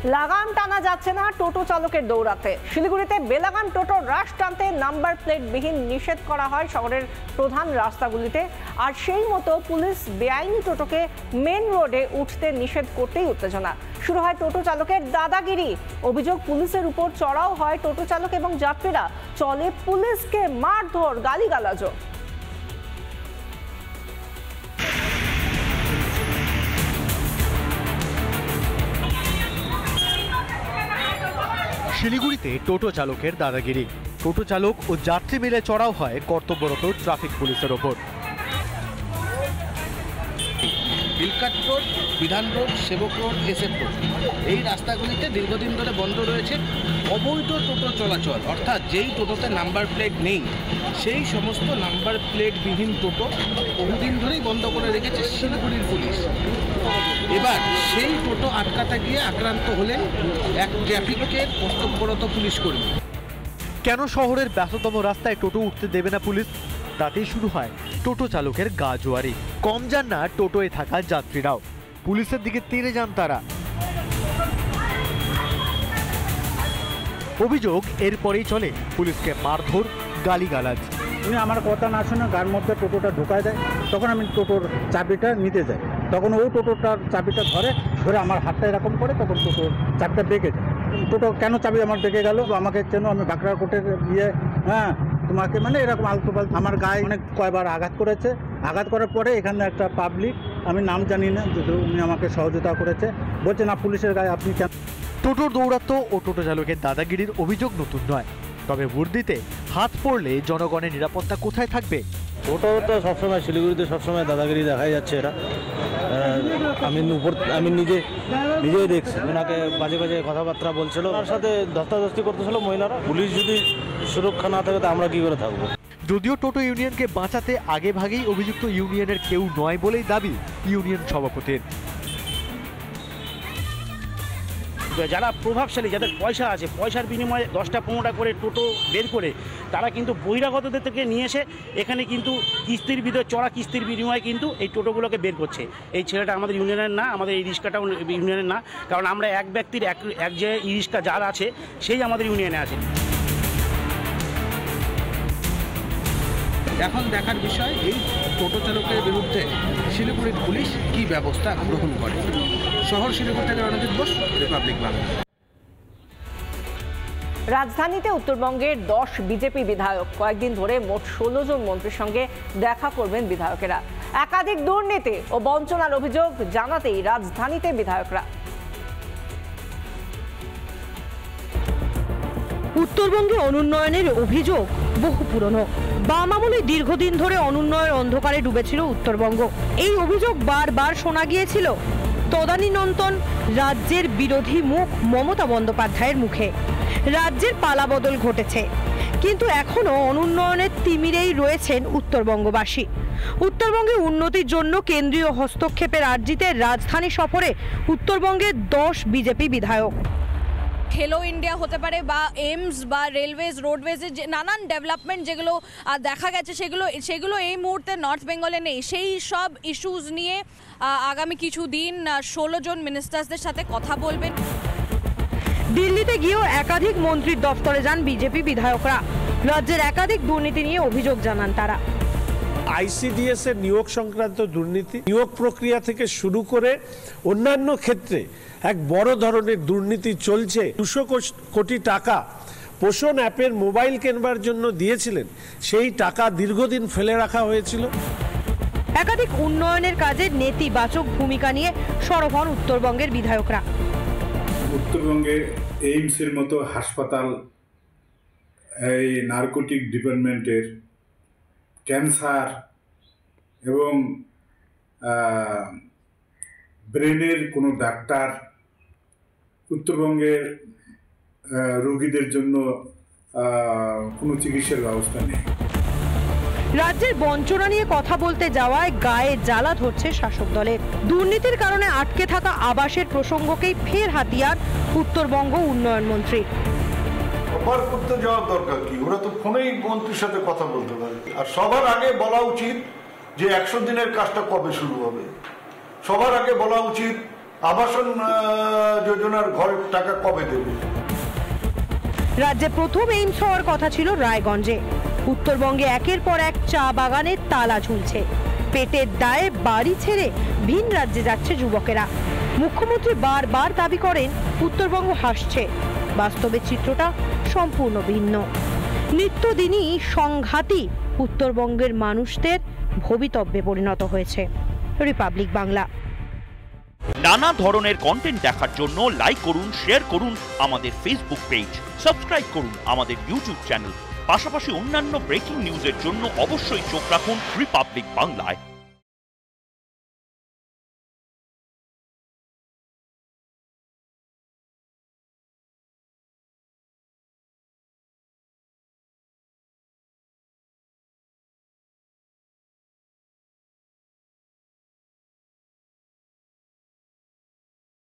লাগাম টানা যাচ্ছে না টোটো চালকের দৌড়াতে। শিলিগুড়িতে বেলাগাম টোটো রাশ টানতে নাম্বার প্লেট বিহীন নিষেধ করা হয় শহরের প্রধান রাস্তাগুলিতে, আর সেই মতো পুলিশ বেআইনি টোটোকে মেন রোডে উঠতে নিষেধ করতেই উত্তেজনা শুরু হয় টোটো চালকের দাদাগিরি। অভিযোগ, পুলিশের উপর চড়াও হয় টোটো চালক এবং যাত্রীরা, চলে পুলিশকে মারধর গালিগালাজও। শিলিগুড়িতে টোটো চালকের দাদাগিরি। টোটো চালক ও যাত্রী মিলে চড়াও হয় কর্তব্যরত ট্রাফিক পুলিশের ওপর। বিলকাট রোড, বিধান রোড, সেবক রোড, এসএফ রোড, এই রাস্তাগুলিতে দীর্ঘদিন ধরে বন্ধ রয়েছে অবৈধ টোটো চলাচল। অর্থাৎ যেই টোটোতে নাম্বার প্লেট নেই সেই সমস্ত নাম্বার প্লেটবিহীন টোটো বহুদিন ধরেই বন্ধ করে রেখেছে শিলিগুড়ির পুলিশ। এবার সেই টোটো আটকাতে গিয়ে আক্রান্ত হলেন এক ট্রাফিকের কর্তব্যরত পুলিশ কর্মী। কেন শহরের ব্যস্ততম রাস্তায় টোটো উঠতে দেবে না পুলিশ? তাতেই শুরু হয় টোটো চালকের গা জোয়ারি। কম যান না টোটোয় থাকা যাত্রীরাও, পুলিশের দিকে তেড়ে যান তারা। অভিযোগ, এরপরেই চলে পুলিশকে মারধর গালিগালাজ। উনি আমার কথা না শুনে গার মধ্যে টোটোটা ঢোকায় দেয়, তখন আমি টোটোর চাবিটা নিতে যাই, তখন ও টোটোটার চাবিটা ধরে আমার হাতটা এরকম করে, তখন টোটোর চাবিটা বেঁকে যায়। টোটো কেন চাবি আমার বেঁকে গেল, আমাকে চেন, আমি বাঁকড়াকোটের তোমাকে এরকম আলতু পালতু আমার গায়ে অনেক কয়বার আঘাত করেছে। আঘাত করার পরে এখানে একটা পাবলিক, আমি নাম জানি না, উনি আমাকে সহযোগিতা করেছে, বলছে না পুলিশের গায়ে আপনি কেন। টোটোর দৌরাত্ম্য ও টোটো চালকের দাদাগিরির অভিযোগ নতুন নয়, তবে বর্দিতে হাত পড়লে জনগণের নিরাপত্তা কোথায় থাকবে? টোটো তো সবসময় শিলিগুড়িতে সবসময় দাদাগিরি দেখাই যাচ্ছে। এরা আমি নিজেই দেখছি, ওনাকে বাজে বাজে কথাবার্তা বলছিল, ওনার সাথে ধস্তাধস্তি করতেছিল মহিলারা। পুলিশ যদি সুরক্ষা না থাকে তো আমরা কি করে থাকবো? যদিও টোটো ইউনিয়নকে বাঁচাতে আগে ভাগেই অভিযুক্ত ইউনিয়নের কেউ নয় বলেই দাবি ইউনিয়ন সভাপতির। যারা প্রভাবশালী, যাদের পয়সা আছে, পয়সার বিনিময়ে 10টা 15টা করে টোটো বের করে তারা কিন্তু বহিরাগতদের থেকে নিয়ে এসে এখানে কিন্তু কিস্তির চড়া কিস্তির বিনিময়ে কিন্তু এই টোটোগুলোকে বের করছে। এই ছেলেটা আমাদের ইউনিয়নের না, আমাদের এই রিক্সাটাও ইউনিয়নের না, কারণ আমরা এক ব্যক্তির এক যে ই রিক্সা যার আছে সেই আমাদের ইউনিয়নে আছে। এখন দেখার বিষয় এই টোটো চালকের বিরুদ্ধে শিলিগুড়ির পুলিশ কি ব্যবস্থা গ্রহণ করে। শহর শিলিগুড়ি থেকে রণজিৎ বোস, রিপাবলিক বাংলা। রাজধানীতে উত্তরবঙ্গের 10 বিজেপি বিধায়ক কয়েকদিন ধরে মোট 16 জন মন্ত্রীর সঙ্গে দেখা করবেন বিধায়কেরা। একাধিক দুর্নীতি ও বঞ্চনার অভিযোগ জানাতেই রাজধানীতে বিধায়করা। উত্তরবঙ্গে অনুন্নয়নের অভিযোগ বহু পুরনো। বাম আমলে দীর্ঘদিন ধরে অনুন্নয়নের অন্ধকারে ডুবেছিল উত্তরবঙ্গ। এই অভিযোগ বারবার শোনা গিয়েছিল তদানীন্তন রাজ্যের বিরোধী মুখ মমতা বন্দ্যোপাধ্যায়ের মুখে। রাজ্যের পালাবদল ঘটেছে, কিন্তু এখনো অনুন্নয়নের তিমিরেই রয়েছেন উত্তরবঙ্গবাসী। উত্তরবঙ্গে উন্নতির জন্য কেন্দ্রীয় হস্তক্ষেপের আর্জিতে রাজধানী সফরে উত্তরবঙ্গের 10 বিজেপি বিধায়ক। খেলো ইন্ডিয়া হতে পারে বা এইমস বা রেলওয়েজ রোডওয়েজের যে নানান ডেভেলপমেন্ট যেগুলো দেখা গেছে সেগুলো এই মুহূর্তে নর্থ বেঙ্গলে নেই। সেই সব ইস্যুস নিয়ে আগামী কিছু দিন 16 জন মিনিস্টার্সদের সাথে কথা বলবেন। দিল্লিতে গিয়েও একাধিক মন্ত্রীর দফতরে যান বিজেপি বিধায়করা। রাজ্যের একাধিক দুর্নীতি নিয়ে অভিযোগ জানান তারা। আইসিডিএস এর নিয়োগ সংক্রান্ত দুর্নীতি, নিয়োগ প্রক্রিয়া থেকে শুরু করে অন্যান্য ক্ষেত্রে এক বড় ধরনের দুর্নীতি চলছে। 200 কোটি টাকা পোষণ অ্যাপের মোবাইল কেনবার জন্য দিয়েছিলেন, সেই টাকা দীর্ঘদিন ফেলে রাখা হয়েছিল। একাধিক উন্নয়নের কাজে নেতিবাচক ভূমিকা নিয়ে সরব হন উত্তরবঙ্গের বিধায়করা। উত্তরবঙ্গে এইমসের মতো হাসপাতাল, এই নার্কোটিক ডিপার্টমেন্টের, ক্যান্সার এবং ব্রেনের কোনো ডাক্তার, উত্তরবঙ্গের রোগীদের জন্য কোনো চিকিৎসার ব্যবস্থা নেই। রাজ্যের বঞ্চনা নিয়ে কথা বলতে যাওয়ায় গায়ে জ্বালা ধরছে শাসক দলের। দুর্নীতির কারণে আটকে থাকা আবাসের প্রসঙ্গকেই ফের হাতিয়ার উত্তরবঙ্গ উন্নয়ন মন্ত্রী। কভার করতে যাওয়ার দরকার কি, ওরা তো ফোনেই মন্ত্রীর সাথে কথা বলতে পারে। আর সবার আগে বলা উচিত যে 100 দিনের কাজটা কবে শুরু হবে। সবার আগে বলা উচিত আবাসন যোজনার ঘরের টাকা কবে দেবে? রাজ্যে প্রথম এইমস হওয়ার কথা ছিল রায়গঞ্জে। উত্তরবঙ্গে একের পর এক চা বাগানের তালা ঝুলছে। পেটের দায়ে বাড়ি ছেড়ে ভিন রাজ্যে যাচ্ছে যুবকেরা। মুখ্যমন্ত্রী বারবার দাবি করেন উত্তরবঙ্গ হাসছে, বাস্তবে চিত্রটা সম্পূর্ণ ভিন্ন। নিত্যদিনই সংঘাতই উত্তরবঙ্গের মানুষদের ভবিতব্যে পরিণত হয়েছে। রিপাবলিক বাংলা। নানা ধরনের কন্টেন্ট দেখার জন্য লাইক করুন, শেয়ার করুন আমাদের ফেসবুক পেজ, সাবস্ক্রাইব করুন আমাদের ইউটিউব চ্যানেল। পাশাপাশি অন্যান্য ব্রেকিং নিউজের জন্য অবশ্যই চোখ রাখুন রিপাবলিক বাংলায়।